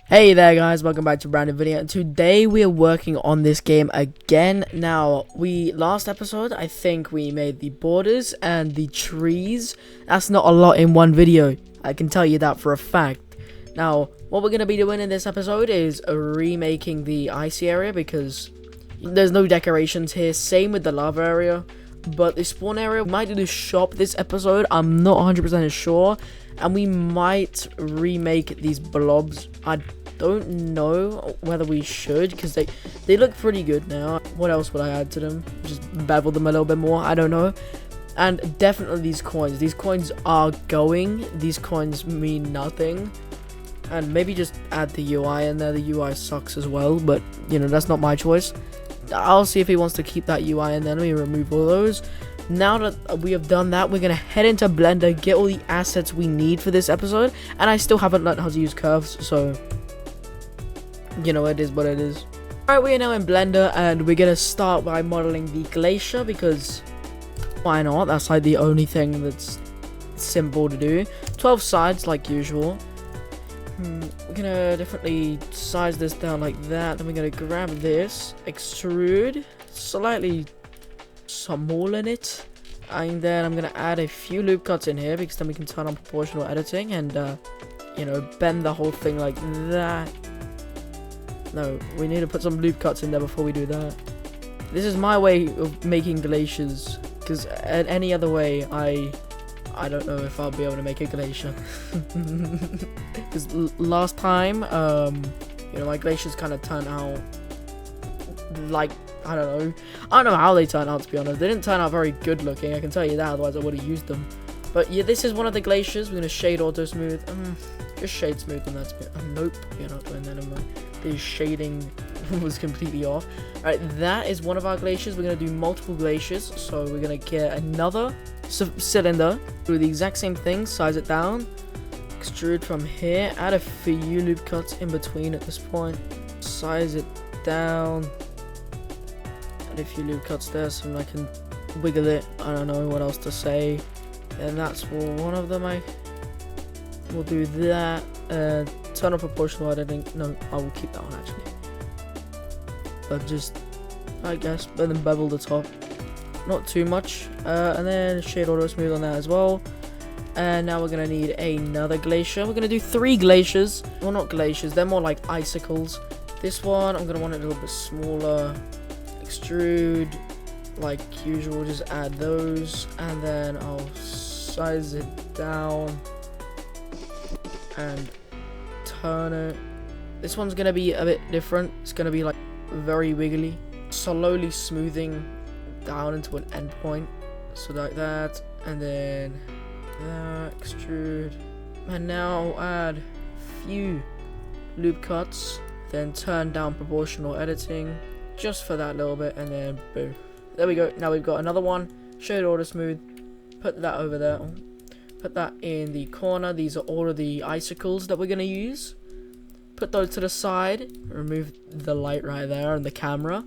Hey there guys, welcome back to a brand new video. Today we are working on this game again. Now, last episode I think we made the borders and the trees. That's not a lot in one video, I can tell you that for a fact. Now, what we're going to be doing in this episode is remaking the icy area because there's no decorations here. Same with the lava area, but the spawn area, we might do the shop this episode, I'm not 100% sure. And we might remake these blobs. I don't know whether we should, because they look pretty good now. What else would I add to them? Just bevel them a little bit more, I don't know. And definitely these coins. These coins are going. These coins mean nothing. And maybe just add the UI in there. The UI sucks as well, but, you know, that's not my choice. I'll see if he wants to keep that UI in there. Let me remove all those. Now that we have done that, we're going to head into Blender, get all the assets we need for this episode. And I still haven't learned how to use curves, so, you know, it is what it is. Alright, we are now in Blender, and we're going to start by modeling the glacier, because why not? That's like the only thing that's simple to do. 12 sides, like usual. We're going to definitely size this down like that. Then we're going to grab this, extrude, slightly smaller it, and then I'm gonna add a few loop cuts in here because then we can turn on proportional editing and you know, bend the whole thing like that. No, we need to put some loop cuts in there before we do that. This is my way of making glaciers, because any other way I don't know if I'll be able to make a glacier. Because last time you know, my glaciers kind of turned out like, I don't know how they turned out, to be honest. They didn't turn out very good looking, I can tell you that, otherwise I would have used them. But yeah, this is one of the glaciers. We're going to shade auto smooth. Just shade smooth and that's it. Nope, you're not doing that anymore. The shading was completely off. Alright, that is one of our glaciers. We're going to do multiple glaciers. So we're going to get another cylinder. Do the exact same thing, size it down. Extrude from here. Add a few loop cuts in between at this point. Size it down. A few loop cuts there so I can wiggle it. I don't know what else to say. And that's for one of them. I will do that. Turn on proportional editing. No, I will keep that one actually. But just, I guess, but then bevel the top. Not too much. And then shade auto smooth on that as well. And now we're gonna need another glacier. We're gonna do 3 glaciers. Well, not glaciers. They're more like icicles. This one, I'm gonna want it a little bit smaller. Extrude like usual, just add those, and then I'll size it down and turn it. This one's gonna be a bit different. It's gonna be like very wiggly, slowly smoothing down into an endpoint, so like that, and then that, extrude, and now I'll add a few loop cuts, then turn down proportional editing just for that little bit, and then boom, there we go. Now we've got another one. Shade auto smooth, put that over there, put that in the corner. These are all of the icicles that we're going to use. Put those to the side, remove the light right there and the camera.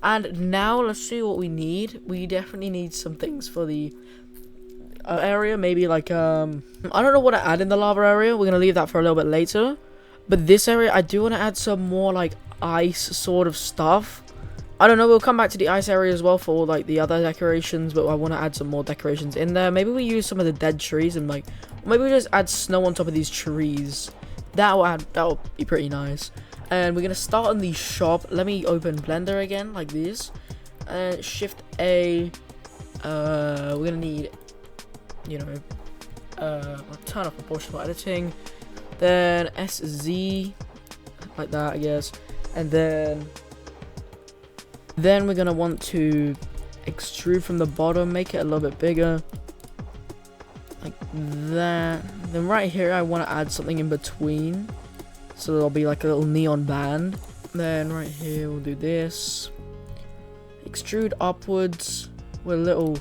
And now let's see what we need. We definitely need some things for the area, maybe like I don't know what to add in the lava area. We're going to leave that for a little bit later, but this area I do want to add some more like ice sort of stuff. I don't know, we'll come back to the ice area as well for like the other decorations, but I want to add some more decorations in there. Maybe we use some of the dead trees and like, maybe we just add snow on top of these trees. That'll be pretty nice. And we're gonna start on the shop. Let me open Blender again like this, and Shift A. We're gonna need, you know, I'll turn off proportional editing, then SZ like that, I guess, and then we're going to want to extrude from the bottom, make it a little bit bigger, like that. Then right here, I want to add something in between, so there'll be like a little neon band. Then right here, we'll do this. Extrude upwards with a little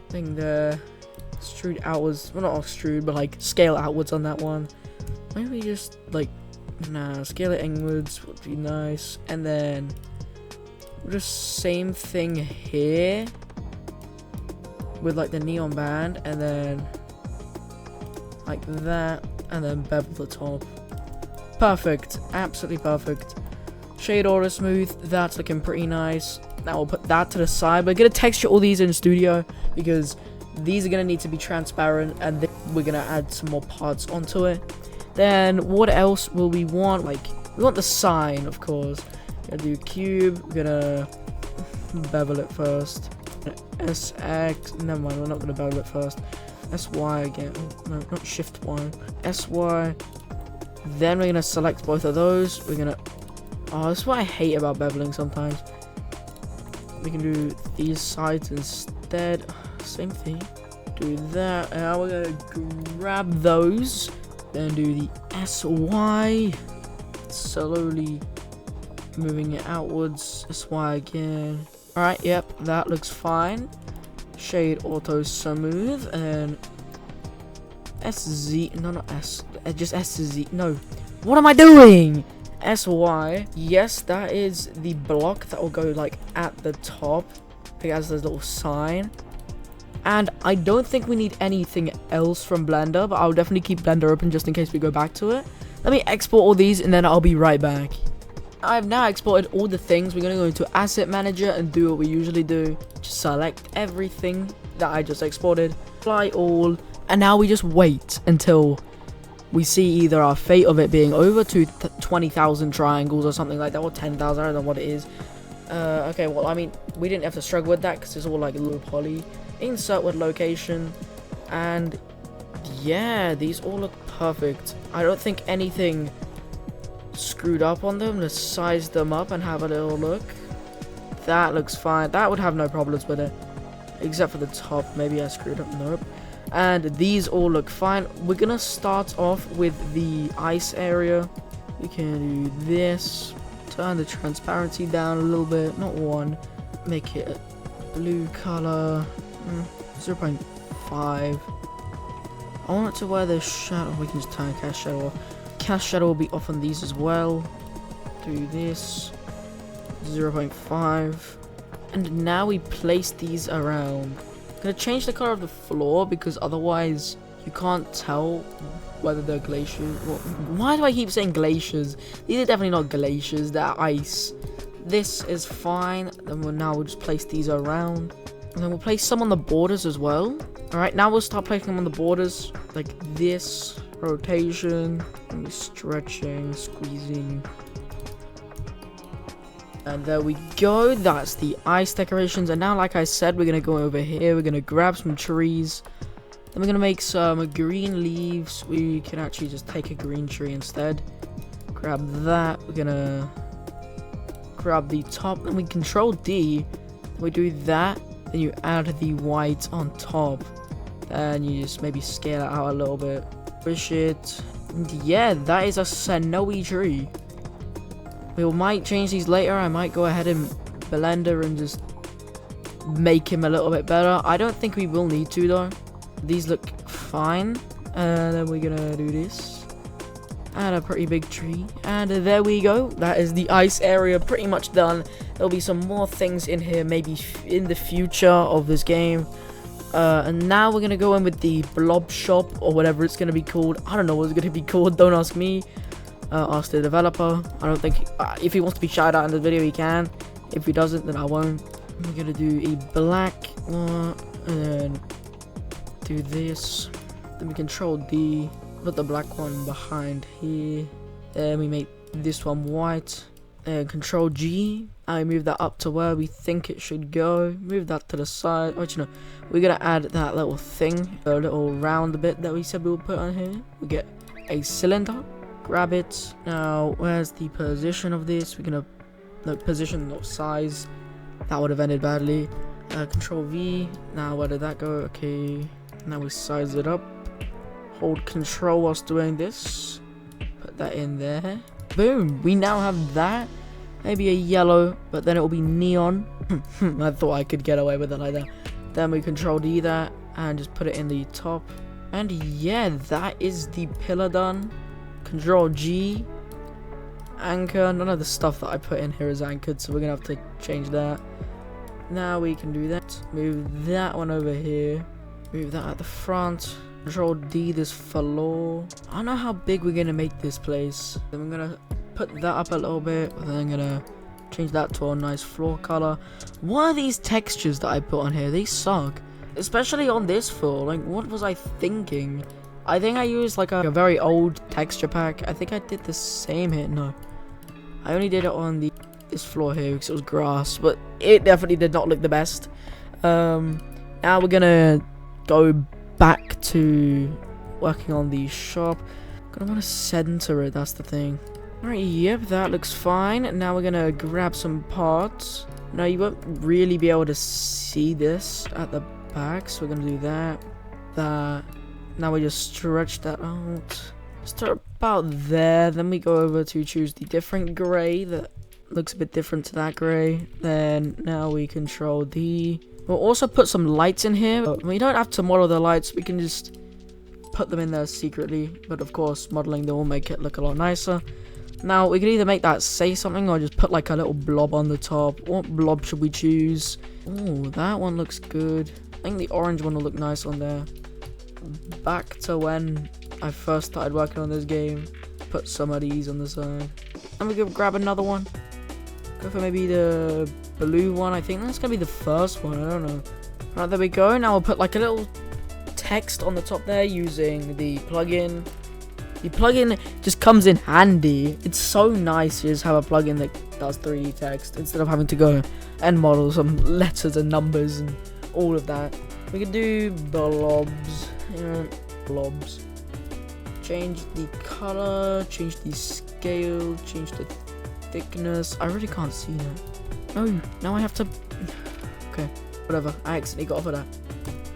thing there. Extrude outwards, well not extrude, but like scale outwards on that one. Maybe just like, nah, scale it inwards would be nice. And then just same thing here with like the neon band, and then like that, and then bevel the top. Perfect. Absolutely perfect. Shade order smooth. That's looking pretty nice. Now we'll put that to the side. We're going to texture all these in studio because these are going to need to be transparent, and then we're going to add some more parts onto it. Then what else will we want? Like, we want the sign, of course. We're going to do cube. We're going to bevel it first. SX. Never mind, we're not going to bevel it first. SY again. No, not shift Y. SY. Then we're going to select both of those. We're going to... Oh, that's what I hate about beveling sometimes. We can do these sides instead. Same thing. Do that. And now we're going to grab those. Then do the SY. Slowly moving it outwards. SY again. Alright, yep, that looks fine. Shade auto smooth. And SZ. No, not S. Just SZ. No. What am I doing? SY. Yes, that is the block that will go like at the top. It has this little sign. And I don't think we need anything else from Blender, but I'll definitely keep Blender open just in case we go back to it. Let me export all these and then I'll be right back. I've now exported all the things. We're going to go into Asset Manager and do what we usually do. Just select everything that I just exported. Apply all. And now we just wait until we see either our fate of it being over to 20,000 triangles or something like that, or 10,000, I don't know what it is. Okay, well, I mean, we didn't have to struggle with that because it's all like low poly. Insert with location, and yeah, these all look perfect. I don't think anything screwed up on them. Let's size them up and have a little look. That looks fine. That would have no problems with it, except for the top. Maybe I screwed up. Nope. And these all look fine. We're gonna start off with the ice area. We can do this. Turn the transparency down a little bit, not one. Make it a blue color. 0.5. I want it to wear the shadow. We can just turn cast shadow off. Cast shadow will be off on these as well. Do this. 0.5. And now we place these around. I'm gonna change the color of the floor because otherwise you can't tell whether they're glaciers. Well, why do I keep saying glaciers? These are definitely not glaciers, they're ice. This is fine. Then we'll just place these around. And then we'll place some on the borders as well. Alright, now we'll start placing them on the borders. Like this. Rotation. And stretching, squeezing. And there we go. That's the ice decorations. And now, like I said, we're going to go over here. We're going to grab some trees. Then we're going to make some green leaves. We can actually just take a green tree instead. Grab that. We're going to grab the top. Then we control D. We do that. Then you add the white on top. Then you just maybe scale it out a little bit. Push it. And yeah, that is a snowy tree. We might change these later. I might go ahead and Blender and just make him a little bit better. I don't think we will need to though. These look fine. And then we're gonna do this. Add a pretty big tree. And there we go. That is the ice area pretty much done. There'll be some more things in here maybe in the future of this game. And now we're gonna go in with the blob shop or whatever it's gonna be called. I don't know what it's gonna be called. Don't ask me. Ask the developer. I don't think if he wants to be shouted out in the video he can. If he doesn't, then I won't. We're gonna do a black one and then do this. Then we control D, put the black one behind here. Then we make this one white. And control G. I move that up to where we think it should go. Move that to the side. Oh, you know, we're gonna add that little thing, a little round bit that we said we would put on here. We get a cylinder. Grab it. Now, where's the position of this? We're gonna position, not size. That would have ended badly. Control V. Now, where did that go? Okay. Now we size it up. Hold control whilst doing this. Put that in there. Boom. We now have that. Maybe a yellow, but then it will be neon. I thought I could get away with it like that. Then we control D that and just put it in the top. And yeah, that is the pillar done. Control G. Anchor. None of the stuff that I put in here is anchored, so we're gonna have to change that. Now we can do that. Move that one over here. Move that at the front. Control D this floor. I don't know how big we're gonna make this place. Then we're gonna put that up a little bit. Then I'm gonna change that to a nice floor color. What are these textures that I put on here? They suck. Especially on this floor. Like, what was I thinking? I think I used like a very old texture pack. I think I did the same here. No. I only did it on this floor here because it was grass. But it definitely did not look the best. Now we're gonna go back to working on the shop. Gonna want to center it, that's the thing. Alright, yep, that looks fine. Now we're gonna grab some parts. Now you won't really be able to see this at the back, so we're gonna do that. Now we just stretch that out. Start about there. Then we go over to choose the different gray that looks a bit different to that gray. Then now we control the... We'll also put some lights in here. We don't have to model the lights. We can just put them in there secretly. But of course, modeling them will make it look a lot nicer. Now, we can either make that say something or just put like a little blob on the top. What blob should we choose? Oh, that one looks good. I think the orange one will look nice on there. Back to when I first started working on this game. Put some of these on the side. And we can grab another one. Go for maybe the blue one. I think that's gonna be the first one. I don't know. Right, there we go. Now we'll put like a little text on the top there using the plugin. The plugin just comes in handy. It's so nice to just have a plugin that does 3D text instead of having to go and model some letters and numbers and all of that. We can do blobs. Blobs. Change the color. Change the scale. Change the thickness. I really can't see that. No, now I have to... Okay, whatever. I accidentally got off of that.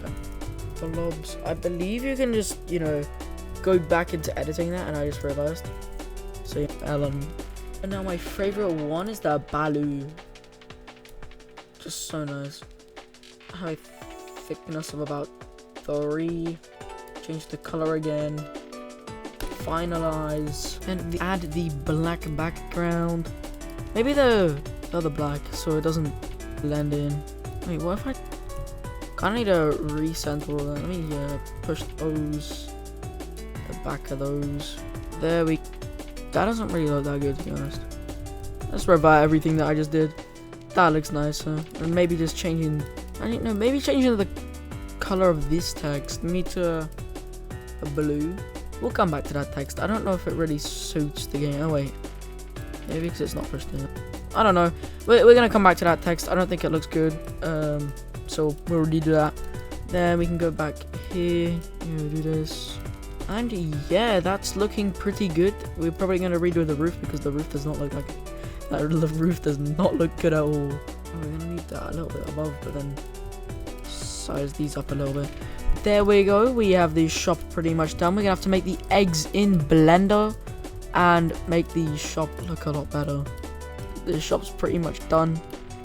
Okay. Blobs. I believe you can just, you know, go back into editing that, and I just realized. So yeah, Ellen. And now my favorite one is the Baloo. Just so nice. High thickness of about 3. Change the color again. Finalize. And add the black background. Maybe the other black so it doesn't blend in. Wait, what if I kinda need to recenter all that? Let me push those. The back of those. There we... That doesn't really look that good, to be honest. Let's revert everything that I just did. That looks nicer. And maybe just changing... I don't know, maybe changing the color of this text. Me to a blue. We'll come back to that text. I don't know if it really suits the game. Oh, wait. Maybe because it's not pushed in. I don't know. We're going to come back to that text. I don't think it looks good. So we'll redo that. Then we can go back here. Do this. And yeah, that's looking pretty good. We're probably going to redo the roof because the roof does not look like it. The roof does not look good at all. Oh, we're going to need that a little bit above, but then size these up a little bit. There we go. We have the shop pretty much done. We're going to have to make the eggs in Blender and make the shop look a lot better. The shop's pretty much done.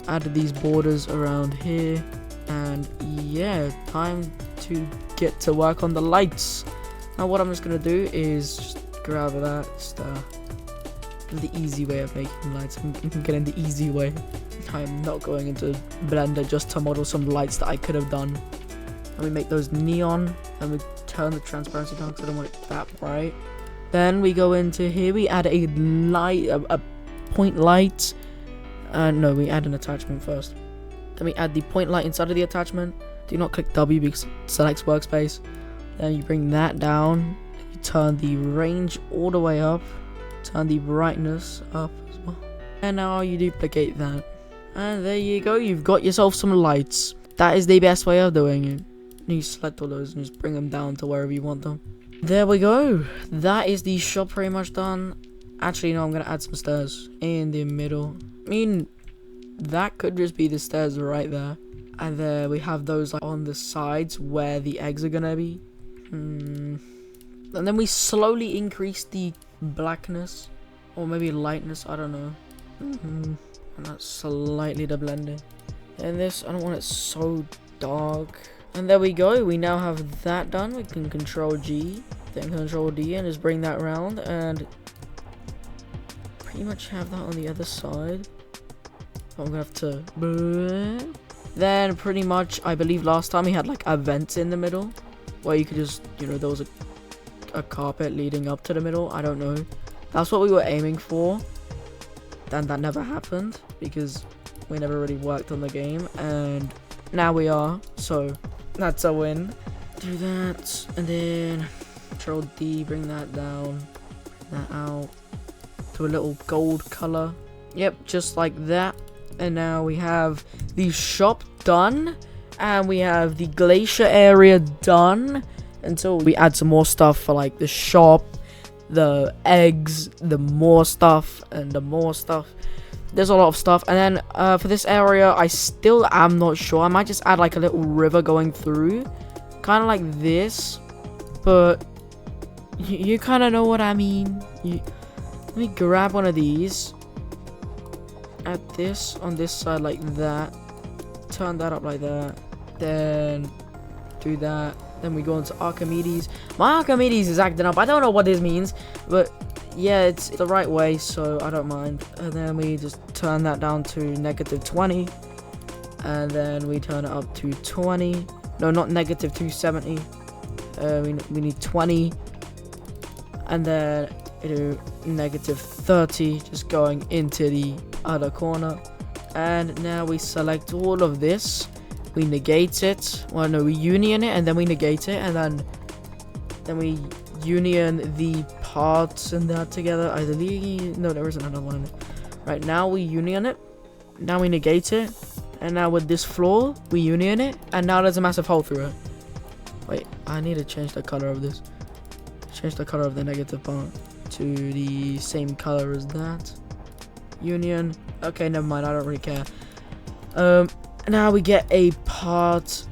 Added these borders around here. And yeah, time to get to work on the lights. Now what I'm just going to do is just grab that. Just the easy way of making lights. I'm getting the easy way. I'm not going into Blender just to model some lights that I could have done. And we make those neon. And we turn the transparency down because I don't want it that bright. Then we go into here. We add a light, a point light. No, we add an attachment first. Then we add the point light inside of the attachment. Do not click W because it selects workspace. Then you bring that down. You turn the range all the way up. Turn the brightness up as well. And now you duplicate that. And there you go. You've got yourself some lights. That is the best way of doing it. You select all those and just bring them down to wherever you want them. There we go. That is the shop pretty much done. Actually, no, I'm going to add some stairs in the middle. I mean, that could just be the stairs right there. And there we have those like on the sides where the eggs are going to be. And then we slowly increase the blackness. Or maybe lightness, I don't know. And that's slightly the blending. And this, I don't want it so dark. And there we go. We now have that done. We can control G, then control D, and just bring that around. And pretty much have that on the other side. I'm gonna have to... Then pretty much, I believe last time we had like a vent in the middle. Or you could just, you know, there was a carpet leading up to the middle. I don't know. That's what we were aiming for. Then that never happened because we never really worked on the game, and now we are, so that's a win. Do that, and then Control D, bring that down, bring that out to a little gold color. Yep, just like that. And now we have the shop done, and we have the glacier area done, until we add some more stuff for like the shop, the eggs, the more stuff, and the more stuff. There's a lot of stuff. And then for this area, I still am not sure. I might just add like a little river going through, kind of like this, but you kind of know what I mean. Let me grab one of these, add this on this side like that, turn that up like that, then do that. Then we go into Archimedes. My Archimedes is acting up. I don't know what this means, but yeah, it's the right way, so I don't mind. And then we just turn that down to -20, and then we turn it up to 20. No, not -270. We need 20, and then we do -30, just going into the other corner. And now we select all of this. We negate it. Well, no, we union it, and then we negate it, and then we union the parts and that together. I believe, no, there isn't another one. Right now we union it, now we negate it, and now with this floor we union it, and now there's a massive hole through it. Wait, I need to change the color of this. Change the color of the negative part to the same color as that. Union. Okay, never mind, I don't really care. Now we get a part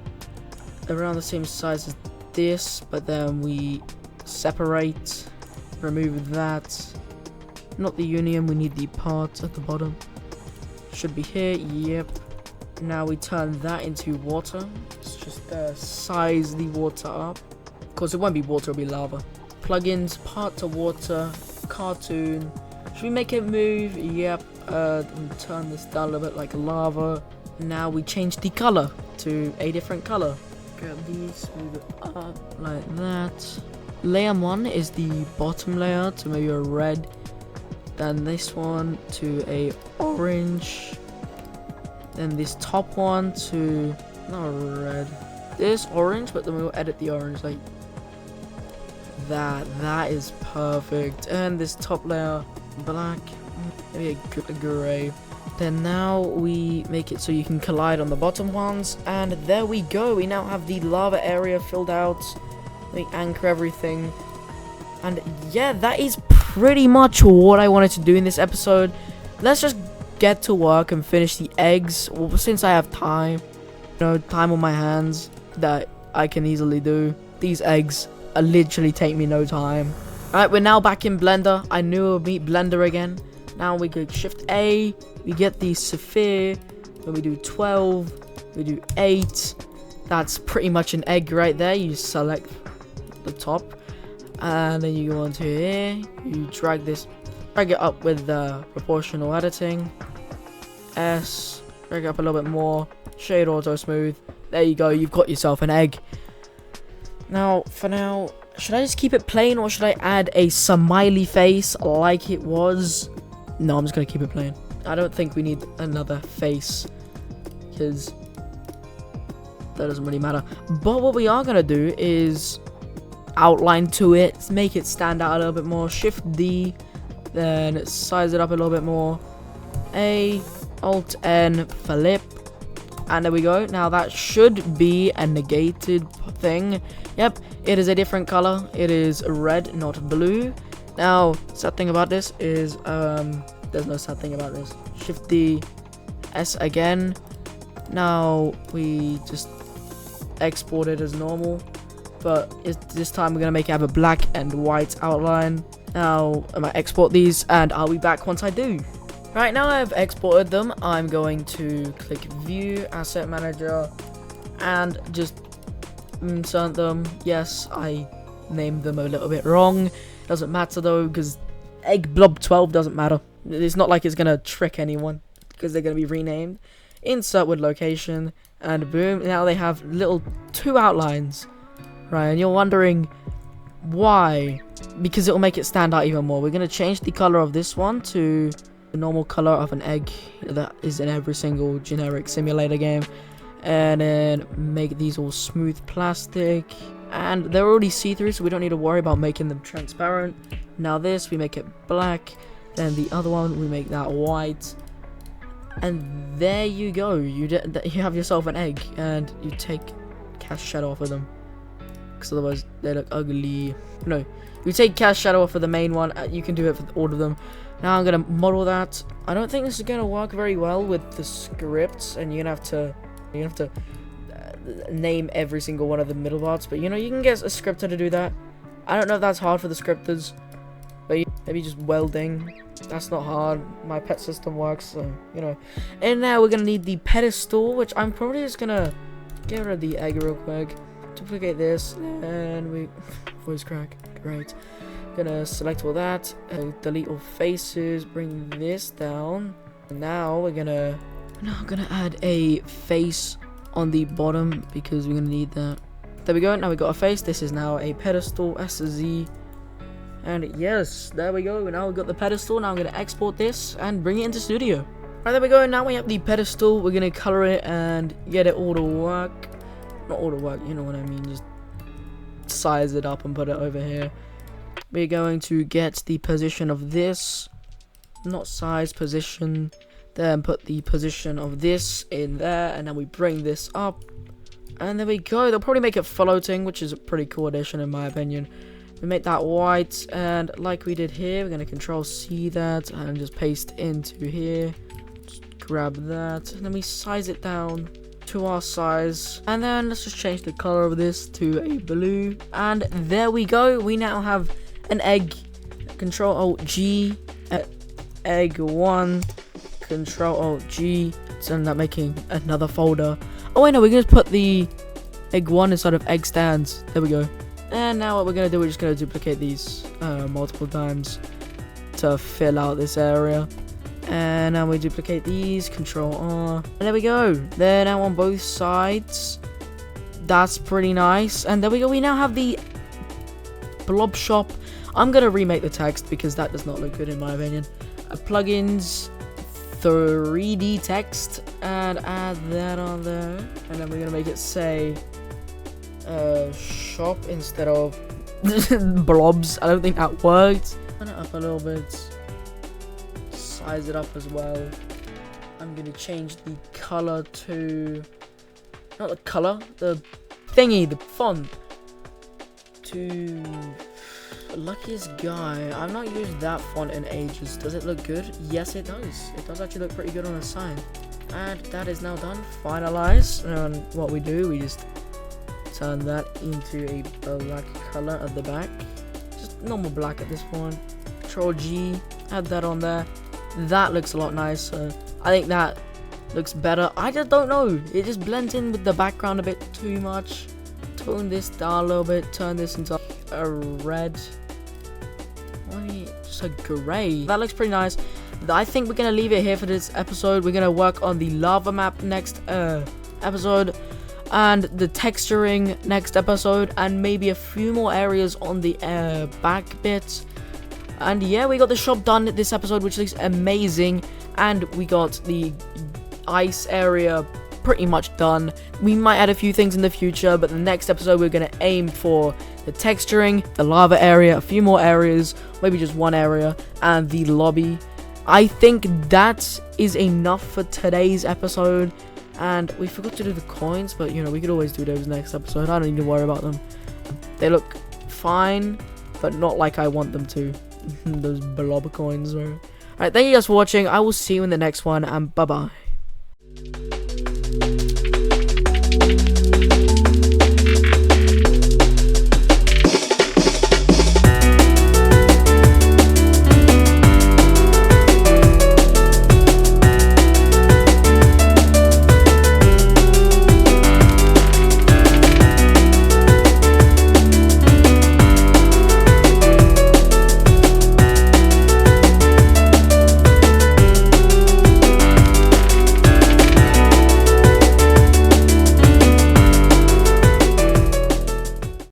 around the same size as this, but then we separate, remove that. Not the union, we need the part at the bottom. Should be here, yep. Now we turn that into water. Let's just size the water up. Of course, it won't be water, it'll be lava. Plugins, part to water, cartoon. Should we make it move? Yep. Turn this down a little bit like lava. Now we change the color to a different color. Grab these, move it up like that. Layer 1 is the bottom layer to maybe a red. Then this one to a orange. Then this top one to not red. This orange, but then we'll edit the orange like that. That is perfect. And this top layer black, maybe a gray. Then now we make it so you can collide on the bottom ones, and there we go. We now have the lava area filled out. We anchor everything, and yeah, that is pretty much what I wanted to do in this episode. Let's just get to work and finish the eggs. Well, since I have time, you know, time on my hands that I can easily do. These eggs literally take me no time. Alright, we're now back in Blender. I knew it would meet Blender again. Now we go Shift A, we get the sphere, then we do 12, we do 8. That's pretty much an egg right there. You select the top, and then you go onto here, you drag it up with the proportional editing. S, drag it up a little bit more, shade auto smooth. There you go, you've got yourself an egg. Now, for now, should I just keep it plain, or should I add a smiley face like it was? No, I'm just gonna keep it plain. I don't think we need another face, because that doesn't really matter. But what we are gonna do is outline to it, make it stand out a little bit more. Shift D, then size it up a little bit more. A, Alt N, flip, and there we go. Now that should be a negated thing. Yep, it is a different color. It is red, not blue. Now, sad thing about this is, there's no sad thing about this. Shift D, S again. Now, we just export it as normal. But this time we're going to make it have a black and white outline. Now, I might export these, and I'll be back once I do. Right, now I've exported them, I'm going to click View, Asset Manager, and just insert them. Yes, I named them a little bit wrong. Doesn't matter though, because Egg Blob 12 doesn't matter. It's not like it's gonna trick anyone, because they're gonna be renamed. Insert with location, and boom, now they have little 2 outlines. right? And you're wondering why? Because it will make it stand out even more. We're gonna change the color of this one to the normal color of an egg that is in every single generic simulator game, and then make these all smooth plastic, and they're already see-through, so we don't need to worry about making them transparent. Now this, we make it black, then the other one we make that white, and there you go. You have yourself an egg, and you take cast shadow off of them, because otherwise they look ugly. No, you take cast shadow off of the main one. You can do it for all of them. Now I'm gonna model that. I don't think this is gonna work very well with the scripts, and you're gonna have to name every single one of the middle parts. But you know, you can get a scripter to do that. I don't know if that's hard for the scripters, but maybe just welding. That's not hard. My pet system works, so you know. And now we're gonna need the pedestal, which I'm probably just gonna get rid of the egg real quick. Duplicate this, and we voice crack. Great. Gonna select all that, delete all faces, bring this down. Now we're gonna add a face on the bottom because we're gonna need that. There we go. Now we got a face. This is now a pedestal. S to Z. And yes, there we go. Now we've got the pedestal. Now I'm gonna export this and bring it into studio. Right, there we go. Now we have the pedestal. We're gonna color it and get it all to work. Not all to work, you know what I mean. Just size it up and put it over here. We're going to get the position of this, not size, position, then put the position of this in there, and then we bring this up, and there we go. They'll probably make it floating, which is a pretty cool addition in my opinion. We make that white, and like we did here, we're going to Control C that and just paste into here. Just grab that, and then we size it down to our size, and then let's just change the color of this to a blue, and there we go. We now have an egg. Control Alt G, egg 1, Control Alt G, so end up making another folder. Oh wait, no, we're gonna put the egg 1 inside of egg stands. There we go. And now what we're gonna do, we're just gonna duplicate these multiple times to fill out this area. And now we duplicate these, Control R, and there we go. They're now on both sides. That's pretty nice. And there we go. We now have the blob shop. I'm gonna remake the text because that does not look good in my opinion. Plugins, 3D text, and add that on there. And then we're gonna make it say shop instead of blobs. I don't think that worked. Turn it up a little bit. Size it up as well. I'm gonna change the color to, not the color, the thingy, the font to Luckiest Guy. I've not used that font in ages. Does it look good? Yes, it does. It does actually look pretty good on the sign. And that is now done. Finalize. And what we do, we just turn that into a black color at the back. Just normal black at this point. Control G, add that on there. That looks a lot nicer. I think that looks better. I just don't know. It just blends in with the background a bit too much. Tone this down a little bit. Turn this into a red. Maybe just a gray. That looks pretty nice. I think we're going to leave it here for this episode. We're going to work on the lava map next episode. And the texturing next episode. And maybe a few more areas on the back bit. And yeah, we got the shop done this episode, which looks amazing. And we got the ice area pretty much done. We might add a few things in the future, but the next episode we're going to aim for the texturing, the lava area, a few more areas, maybe just one area, and the lobby. I think that is enough for today's episode. And we forgot to do the coins, but you know, we could always do those next episode. I don't need to worry about them. They look fine, but not like I want them to. Those blob coins. Alright, thank you guys for watching. I will see you in the next one, and bye bye.